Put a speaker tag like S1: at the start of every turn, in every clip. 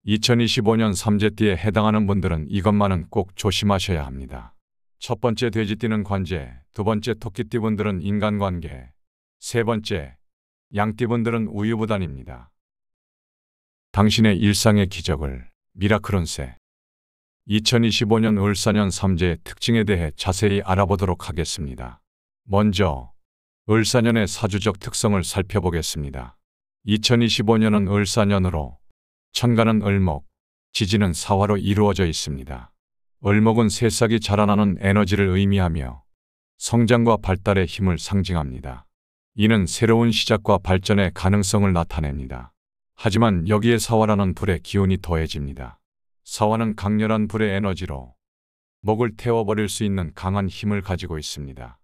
S1: 2025년 삼재띠에 해당하는 분들은 이것만은 꼭 조심하셔야 합니다. 첫 번째 돼지띠는 관제, 두 번째 토끼띠 분들은 인간관계, 세 번째 양띠 분들은 우유부단입니다. 당신의 일상의 기적을 미라클 운세 2025년 을사년 삼재의 특징에 대해 자세히 알아보도록 하겠습니다. 먼저 을사년의 사주적 특성을 살펴보겠습니다. 2025년은 을사년으로 천간은 을목, 지지는 사화로 이루어져 있습니다. 을목은 새싹이 자라나는 에너지를 의미하며 성장과 발달의 힘을 상징합니다. 이는 새로운 시작과 발전의 가능성을 나타냅니다. 하지만 여기에 사화라는 불의 기운이 더해집니다. 사화는 강렬한 불의 에너지로 목을 태워버릴 수 있는 강한 힘을 가지고 있습니다.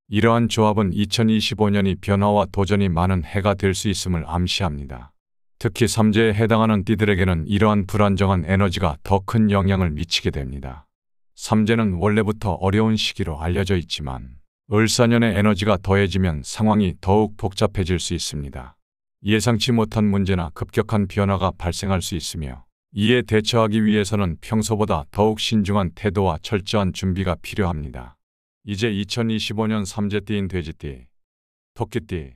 S1: 이러한 조합은 2025년이 변화와 도전이 많은 해가 될 수 있음을 암시합니다. 특히 삼재에 해당하는 띠들에게는 이러한 불안정한 에너지가 더 큰 영향을 미치게 됩니다. 삼재는 원래부터 어려운 시기로 알려져 있지만 을사년의 에너지가 더해지면 상황이 더욱 복잡해질 수 있습니다. 예상치 못한 문제나 급격한 변화가 발생할 수 있으며 이에 대처하기 위해서는 평소보다 더욱 신중한 태도와 철저한 준비가 필요합니다. 이제 2025년 삼재띠인 돼지띠, 토끼띠,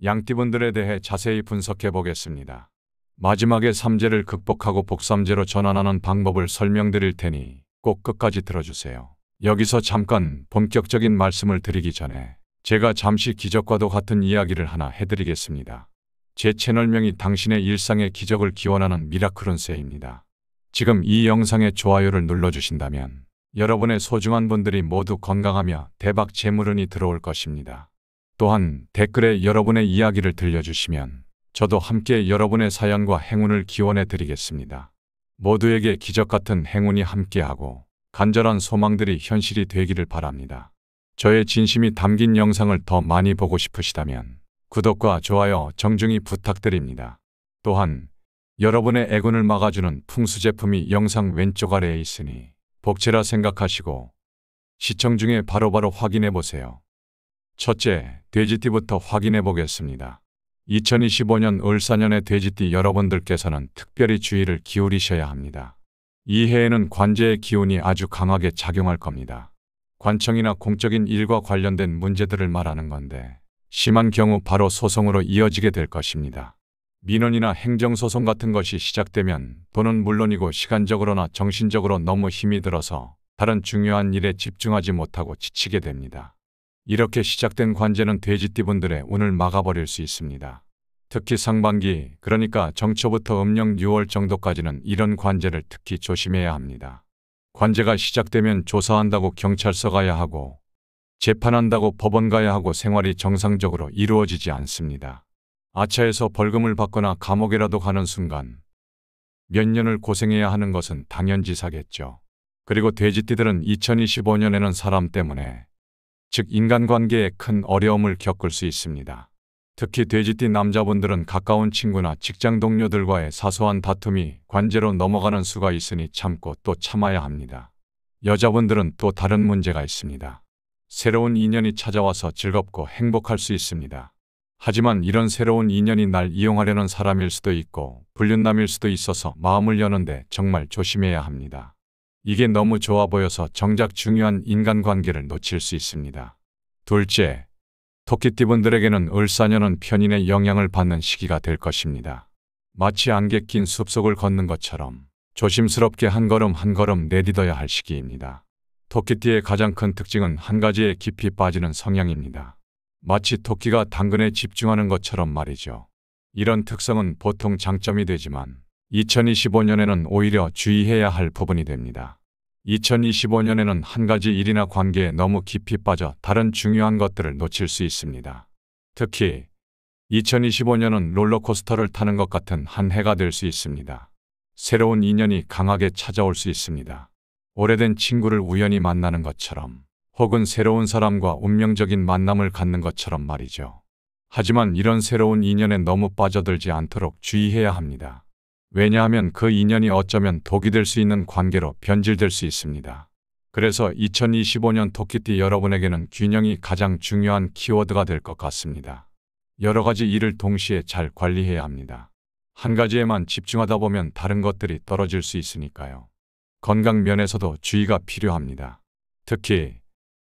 S1: 양띠분들에 대해 자세히 분석해 보겠습니다. 마지막에 삼재를 극복하고 복삼재로 전환하는 방법을 설명드릴 테니 꼭 끝까지 들어주세요. 여기서 잠깐 본격적인 말씀을 드리기 전에 제가 잠시 기적과도 같은 이야기를 하나 해드리겠습니다. 제 채널명이 당신의 일상의 기적을 기원하는 미라클 운세입니다. 지금 이 영상에 좋아요를 눌러주신다면 여러분의 소중한 분들이 모두 건강하며 대박 재물운이 들어올 것입니다. 또한 댓글에 여러분의 이야기를 들려주시면 저도 함께 여러분의 사연과 행운을 기원해 드리겠습니다. 모두에게 기적같은 행운이 함께하고 간절한 소망들이 현실이 되기를 바랍니다. 저의 진심이 담긴 영상을 더 많이 보고 싶으시다면 구독과 좋아요 정중히 부탁드립니다. 또한 여러분의 애군을 막아주는 풍수 제품이 영상 왼쪽 아래에 있으니 복채라 생각하시고 시청 중에 바로바로 확인해 보세요. 첫째, 돼지띠부터 확인해 보겠습니다. 2025년 을사년의 돼지띠 여러분들께서는 특별히 주의를 기울이셔야 합니다. 이 해에는 관제의 기운이 아주 강하게 작용할 겁니다. 관청이나 공적인 일과 관련된 문제들을 말하는 건데 심한 경우 바로 소송으로 이어지게 될 것입니다. 민원이나 행정소송 같은 것이 시작되면 돈은 물론이고 시간적으로나 정신적으로 너무 힘이 들어서 다른 중요한 일에 집중하지 못하고 지치게 됩니다. 이렇게 시작된 관제는 돼지띠분들의 운을 막아버릴 수 있습니다. 특히 상반기, 그러니까 정초부터 음력 6월 정도까지는 이런 관제를 특히 조심해야 합니다. 관제가 시작되면 조사한다고 경찰서 가야 하고 재판한다고 법원 가야 하고 생활이 정상적으로 이루어지지 않습니다. 아차에서 벌금을 받거나 감옥이라도 가는 순간 몇 년을 고생해야 하는 것은 당연지사겠죠. 그리고 돼지띠들은 2025년에는 사람 때문에 즉 인간관계에 큰 어려움을 겪을 수 있습니다. 특히 돼지띠 남자분들은 가까운 친구나 직장 동료들과의 사소한 다툼이 관제로 넘어가는 수가 있으니 참고 또 참아야 합니다. 여자분들은 또 다른 문제가 있습니다. 새로운 인연이 찾아와서 즐겁고 행복할 수 있습니다. 하지만 이런 새로운 인연이 날 이용하려는 사람일 수도 있고 불륜남일 수도 있어서 마음을 여는데 정말 조심해야 합니다. 이게 너무 좋아 보여서 정작 중요한 인간관계를 놓칠 수 있습니다. 둘째, 토끼띠분들에게는 을사년은 편인의 영향을 받는 시기가 될 것입니다. 마치 안개 낀 숲속을 걷는 것처럼 조심스럽게 한 걸음 한 걸음 내딛어야 할 시기입니다. 토끼띠의 가장 큰 특징은 한 가지에 깊이 빠지는 성향입니다. 마치 토끼가 당근에 집중하는 것처럼 말이죠. 이런 특성은 보통 장점이 되지만 2025년에는 오히려 주의해야 할 부분이 됩니다. 2025년에는 한 가지 일이나 관계에 너무 깊이 빠져 다른 중요한 것들을 놓칠 수 있습니다. 특히 2025년은 롤러코스터를 타는 것 같은 한 해가 될 수 있습니다. 새로운 인연이 강하게 찾아올 수 있습니다. 오래된 친구를 우연히 만나는 것처럼 혹은 새로운 사람과 운명적인 만남을 갖는 것처럼 말이죠. 하지만 이런 새로운 인연에 너무 빠져들지 않도록 주의해야 합니다. 왜냐하면 그 인연이 어쩌면 독이 될 수 있는 관계로 변질될 수 있습니다. 그래서 2025년 토끼띠 여러분에게는 균형이 가장 중요한 키워드가 될 것 같습니다. 여러 가지 일을 동시에 잘 관리해야 합니다. 한 가지에만 집중하다 보면 다른 것들이 떨어질 수 있으니까요. 건강 면에서도 주의가 필요합니다. 특히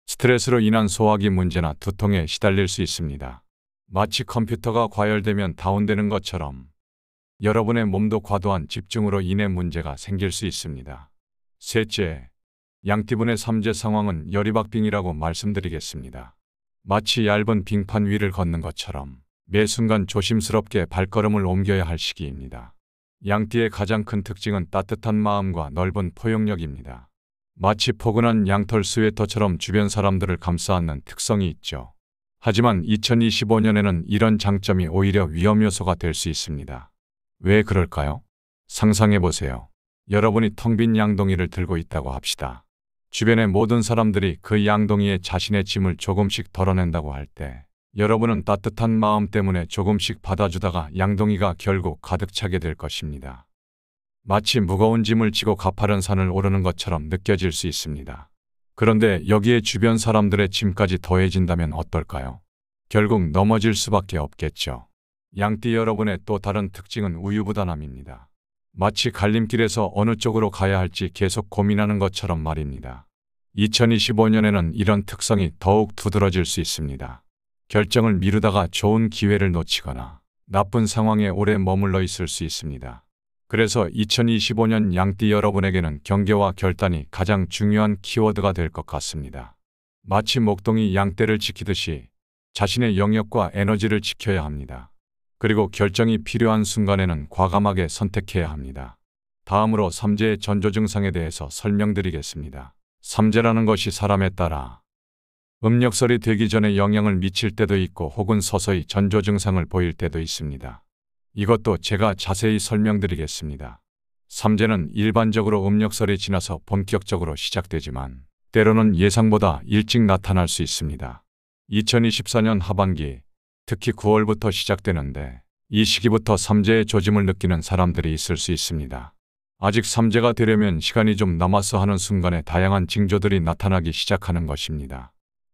S1: 스트레스로 인한 소화기 문제나 두통에 시달릴 수 있습니다. 마치 컴퓨터가 과열되면 다운되는 것처럼 여러분의 몸도 과도한 집중으로 인해 문제가 생길 수 있습니다. 셋째, 양띠분의 삼재 상황은 열이박빙이라고 말씀드리겠습니다. 마치 얇은 빙판 위를 걷는 것처럼 매 순간 조심스럽게 발걸음을 옮겨야 할 시기입니다. 양띠의 가장 큰 특징은 따뜻한 마음과 넓은 포용력입니다. 마치 포근한 양털 스웨터처럼 주변 사람들을 감싸 안는 특성이 있죠. 하지만 2025년에는 이런 장점이 오히려 위험 요소가 될 수 있습니다. 왜 그럴까요? 상상해 보세요. 여러분이 텅 빈 양동이를 들고 있다고 합시다. 주변의 모든 사람들이 그 양동이에 자신의 짐을 조금씩 덜어낸다고 할 때 여러분은 따뜻한 마음 때문에 조금씩 받아주다가 양동이가 결국 가득 차게 될 것입니다. 마치 무거운 짐을 지고 가파른 산을 오르는 것처럼 느껴질 수 있습니다. 그런데 여기에 주변 사람들의 짐까지 더해진다면 어떨까요? 결국 넘어질 수밖에 없겠죠. 양띠 여러분의 또 다른 특징은 우유부단함입니다. 마치 갈림길에서 어느 쪽으로 가야 할지 계속 고민하는 것처럼 말입니다. 2025년에는 이런 특성이 더욱 두드러질 수 있습니다. 결정을 미루다가 좋은 기회를 놓치거나 나쁜 상황에 오래 머물러 있을 수 있습니다. 그래서 2025년 양띠 여러분에게는 경계와 결단이 가장 중요한 키워드가 될 것 같습니다. 마치 목동이 양떼를 지키듯이 자신의 영역과 에너지를 지켜야 합니다. 그리고 결정이 필요한 순간에는 과감하게 선택해야 합니다. 다음으로 삼재의 전조 증상에 대해서 설명드리겠습니다. 삼재라는 것이 사람에 따라 음력설이 되기 전에 영향을 미칠 때도 있고 혹은 서서히 전조 증상을 보일 때도 있습니다. 이것도 제가 자세히 설명드리겠습니다. 삼재는 일반적으로 음력설이 지나서 본격적으로 시작되지만 때로는 예상보다 일찍 나타날 수 있습니다. 2024년 하반기, 특히 9월부터 시작되는데 이 시기부터 삼재의 조짐을 느끼는 사람들이 있을 수 있습니다. 아직 삼재가 되려면 시간이 좀 남아서 하는 순간에 다양한 징조들이 나타나기 시작하는 것입니다.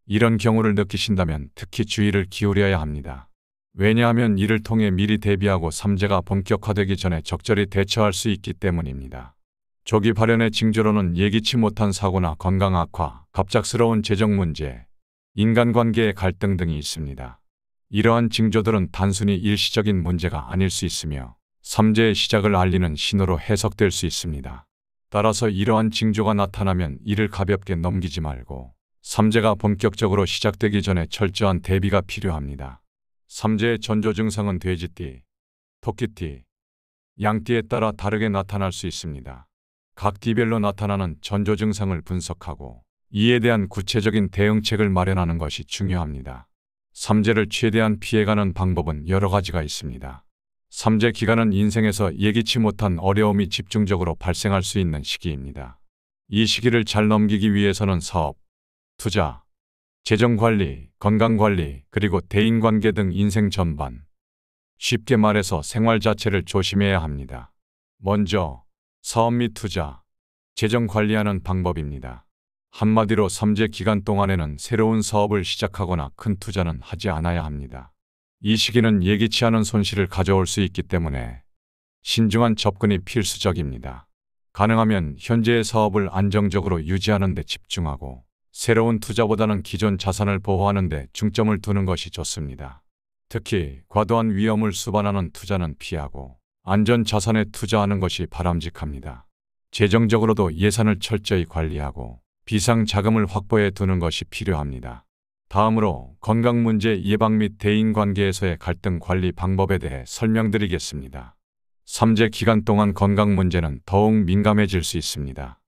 S1: 이런 경우를 느끼신다면 특히 주의를 기울여야 합니다. 왜냐하면 이를 통해 미리 대비하고 삼재가 본격화되기 전에 적절히 대처할 수 있기 때문입니다. 조기 발현의 징조로는 예기치 못한 사고나 건강 악화, 갑작스러운 재정 문제, 인간관계의 갈등 등이 있습니다. 이러한 징조들은 단순히 일시적인 문제가 아닐 수 있으며 삼재의 시작을 알리는 신호로 해석될 수 있습니다. 따라서 이러한 징조가 나타나면 이를 가볍게 넘기지 말고 삼재가 본격적으로 시작되기 전에 철저한 대비가 필요합니다. 삼재의 전조 증상은 돼지띠, 토끼띠, 양띠에 따라 다르게 나타날 수 있습니다. 각 띠별로 나타나는 전조 증상을 분석하고 이에 대한 구체적인 대응책을 마련하는 것이 중요합니다. 삼재를 최대한 피해가는 방법은 여러 가지가 있습니다. 삼재 기간은 인생에서 예기치 못한 어려움이 집중적으로 발생할 수 있는 시기입니다. 이 시기를 잘 넘기기 위해서는 사업, 투자, 재정관리, 건강관리, 그리고 대인관계 등 인생 전반, 쉽게 말해서 생활 자체를 조심해야 합니다. 먼저 사업 및 투자, 재정 관리하는 방법입니다. 한마디로 삼재 기간 동안에는 새로운 사업을 시작하거나 큰 투자는 하지 않아야 합니다. 이 시기는 예기치 않은 손실을 가져올 수 있기 때문에 신중한 접근이 필수적입니다. 가능하면 현재의 사업을 안정적으로 유지하는 데 집중하고 새로운 투자보다는 기존 자산을 보호하는 데 중점을 두는 것이 좋습니다. 특히 과도한 위험을 수반하는 투자는 피하고 안전 자산에 투자하는 것이 바람직합니다. 재정적으로도 예산을 철저히 관리하고 비상 자금을 확보해 두는 것이 필요합니다. 다음으로 건강 문제 예방 및 대인관계에서의 갈등 관리 방법에 대해 설명드리겠습니다. 삼재 기간 동안 건강 문제는 더욱 민감해질 수 있습니다.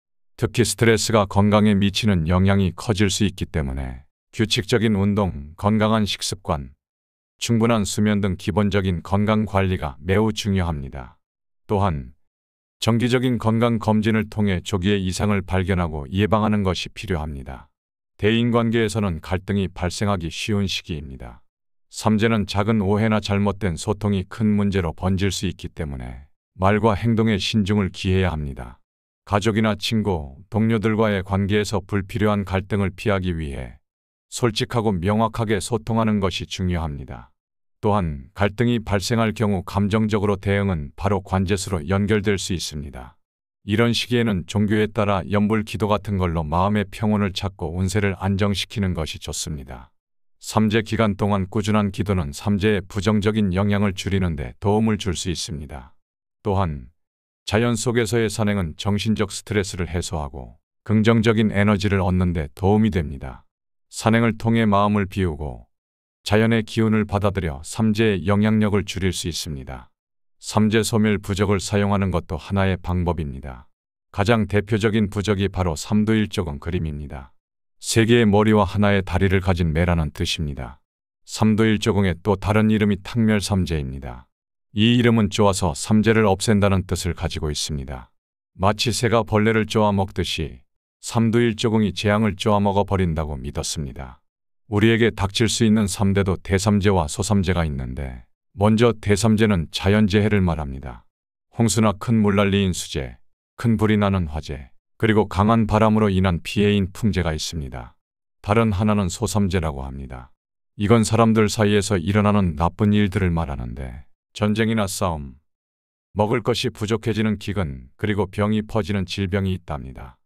S1: 특히 스트레스가 건강에 미치는 영향이 커질 수 있기 때문에 규칙적인 운동, 건강한 식습관, 충분한 수면 등 기본적인 건강 관리가 매우 중요합니다. 또한 정기적인 건강 검진을 통해 조기에 이상을 발견하고 예방하는 것이 필요합니다. 대인관계에서는 갈등이 발생하기 쉬운 시기입니다. 삼재는 작은 오해나 잘못된 소통이 큰 문제로 번질 수 있기 때문에 말과 행동에 신중을 기해야 합니다. 가족이나 친구, 동료들과의 관계에서 불필요한 갈등을 피하기 위해 솔직하고 명확하게 소통하는 것이 중요합니다. 또한 갈등이 발생할 경우 감정적으로 대응은 바로 관제수로 연결될 수 있습니다. 이런 시기에는 종교에 따라 연불 기도 같은 걸로 마음의 평온을 찾고 운세를 안정시키는 것이 좋습니다. 삼재 기간 동안 꾸준한 기도는 삼재의 부정적인 영향을 줄이는 데 도움을 줄 수 있습니다. 또한 자연 속에서의 산행은 정신적 스트레스를 해소하고 긍정적인 에너지를 얻는 데 도움이 됩니다. 산행을 통해 마음을 비우고 자연의 기운을 받아들여 삼재의 영향력을 줄일 수 있습니다. 삼재 소멸 부적을 사용하는 것도 하나의 방법입니다. 가장 대표적인 부적이 바로 삼두일조공 그림입니다. 세 개의 머리와 하나의 다리를 가진 매라는 뜻입니다. 삼두일조공의 또 다른 이름이 탁멸삼재입니다. 이 이름은 쪼아서 삼재를 없앤다는 뜻을 가지고 있습니다. 마치 새가 벌레를 쪼아 먹듯이 삼두일조공이 재앙을 쪼아 먹어 버린다고 믿었습니다. 우리에게 닥칠 수 있는 삼재도 대삼재와 소삼재가 있는데 먼저 대삼재는 자연재해를 말합니다. 홍수나 큰 물난리인 수재, 큰 불이 나는 화재, 그리고 강한 바람으로 인한 피해인 풍재가 있습니다. 다른 하나는 소삼재라고 합니다. 이건 사람들 사이에서 일어나는 나쁜 일들을 말하는데 전쟁이나 싸움, 먹을 것이 부족해지는 기근, 그리고 병이 퍼지는 질병이 있답니다.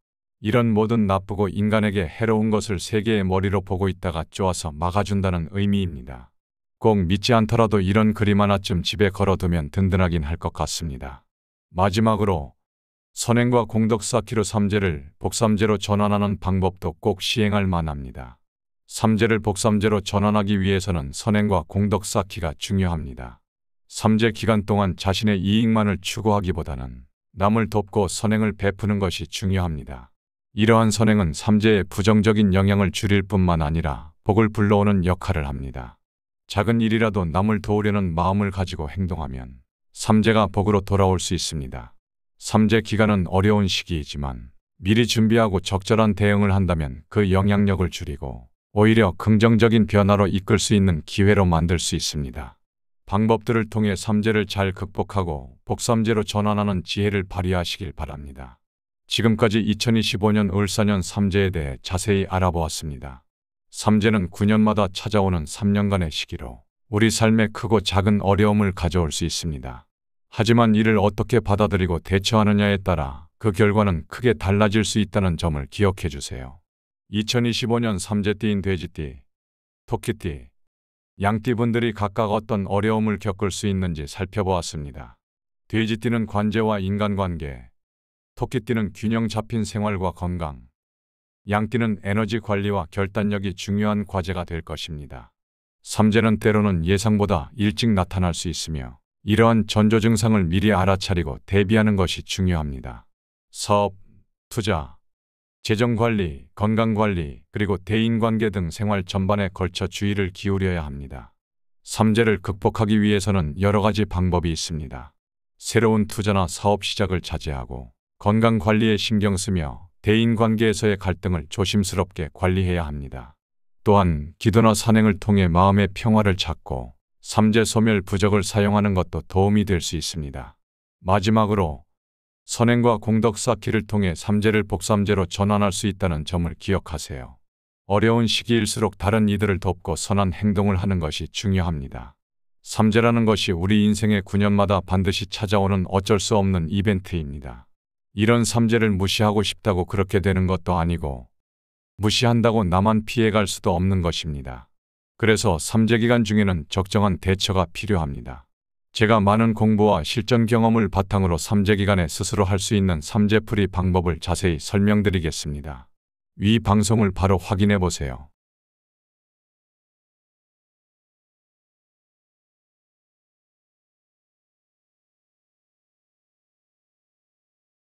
S1: 이런 모든 나쁘고 인간에게 해로운 것을 세 개의 머리로 보고 있다가 쪼아서 막아준다는 의미입니다. 꼭 믿지 않더라도 이런 그림 하나쯤 집에 걸어두면 든든하긴 할 것 같습니다. 마지막으로 선행과 공덕 쌓기로 삼재를 복삼재로 전환하는 방법도 꼭 시행할 만합니다. 삼재를 복삼재로 전환하기 위해서는 선행과 공덕 쌓기가 중요합니다. 삼재 기간 동안 자신의 이익만을 추구하기보다는 남을 돕고 선행을 베푸는 것이 중요합니다. 이러한 선행은 삼재의 부정적인 영향을 줄일 뿐만 아니라 복을 불러오는 역할을 합니다. 작은 일이라도 남을 도우려는 마음을 가지고 행동하면 삼재가 복으로 돌아올 수 있습니다. 삼재 기간은 어려운 시기이지만 미리 준비하고 적절한 대응을 한다면 그 영향력을 줄이고 오히려 긍정적인 변화로 이끌 수 있는 기회로 만들 수 있습니다. 방법들을 통해 삼재를 잘 극복하고 복삼재로 전환하는 지혜를 발휘하시길 바랍니다. 지금까지 2025년 을사년 삼재에 대해 자세히 알아보았습니다. 삼재는 9년마다 찾아오는 3년간의 시기로 우리 삶에 크고 작은 어려움을 가져올 수 있습니다. 하지만 이를 어떻게 받아들이고 대처하느냐에 따라 그 결과는 크게 달라질 수 있다는 점을 기억해 주세요. 2025년 삼재띠인 돼지띠, 토끼띠, 양띠분들이 각각 어떤 어려움을 겪을 수 있는지 살펴보았습니다. 돼지띠는 관제와 인간관계, 토끼띠는 균형 잡힌 생활과 건강, 양띠는 에너지 관리와 결단력이 중요한 과제가 될 것입니다. 삼재는 때로는 예상보다 일찍 나타날 수 있으며 이러한 전조 증상을 미리 알아차리고 대비하는 것이 중요합니다. 사업, 투자, 재정관리, 건강관리, 그리고 대인관계 등 생활 전반에 걸쳐 주의를 기울여야 합니다. 삼재를 극복하기 위해서는 여러 가지 방법이 있습니다. 새로운 투자나 사업 시작을 자제하고 건강관리에 신경 쓰며 대인관계에서의 갈등을 조심스럽게 관리해야 합니다. 또한 기도나 산행을 통해 마음의 평화를 찾고 삼재 소멸 부적을 사용하는 것도 도움이 될 수 있습니다. 마지막으로 선행과 공덕 쌓기를 통해 삼재를 복삼재로 전환할 수 있다는 점을 기억하세요. 어려운 시기일수록 다른 이들을 돕고 선한 행동을 하는 것이 중요합니다. 삼재라는 것이 우리 인생의 9년마다 반드시 찾아오는 어쩔 수 없는 이벤트입니다. 이런 삼재를 무시하고 싶다고 그렇게 되는 것도 아니고 무시한다고 나만 피해갈 수도 없는 것입니다. 그래서 삼재 기간 중에는 적정한 대처가 필요합니다. 제가 많은 공부와 실전 경험을 바탕으로 삼재 기간에 스스로 할 수 있는 삼재풀이 방법을 자세히 설명드리겠습니다. 위 방송을 바로 확인해 보세요.